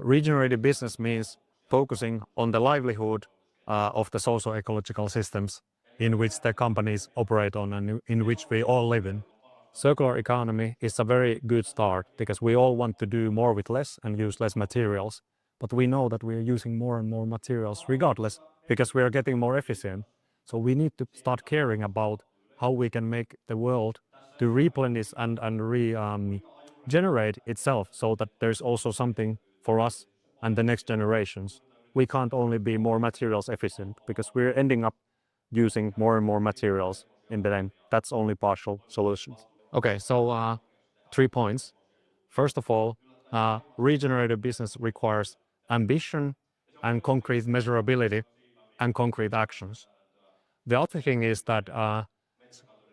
Regenerative business means focusing on the livelihood of the socio-ecological systems in which the companies operate on and in which we all live in. Circular economy is a very good start because we all want to do more with less and use less materials. But we know that we are using more and more materials regardless because we are getting more efficient. So we need to start caring about how we can make the world to replenish and regenerate itself so that there's also something for us and the next generations. We can't only be more materials efficient because we're ending up using more and more materials in the end. That's only partial solutions. Okay, so 3 points. First of all, regenerative business requires ambition and concrete measurability and concrete actions. The other thing is that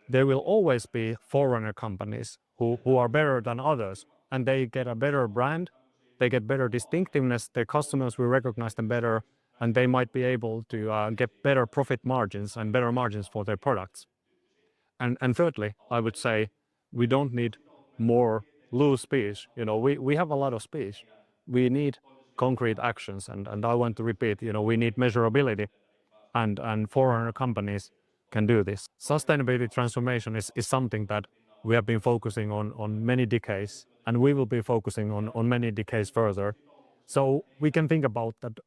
there will always be forerunner companies who are better than others, and they get a better brand, they get better distinctiveness, their customers will recognize them better, and they might be able to get better profit margins and better margins for their products. And thirdly, I would say we don't need more loose speech. We have a lot of speech. We need concrete actions, and I want to repeat, we need measurability, and forerunner companies can do this. Sustainability transformation is something that we have been focusing on many decades, and we will be focusing on many decades further. So we can think about that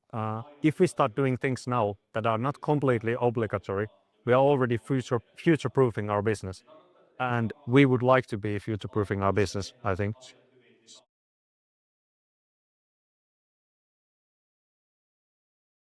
if we start doing things now that are not completely obligatory, we are already future-proofing our business. And we would like to be future-proofing our business, I think.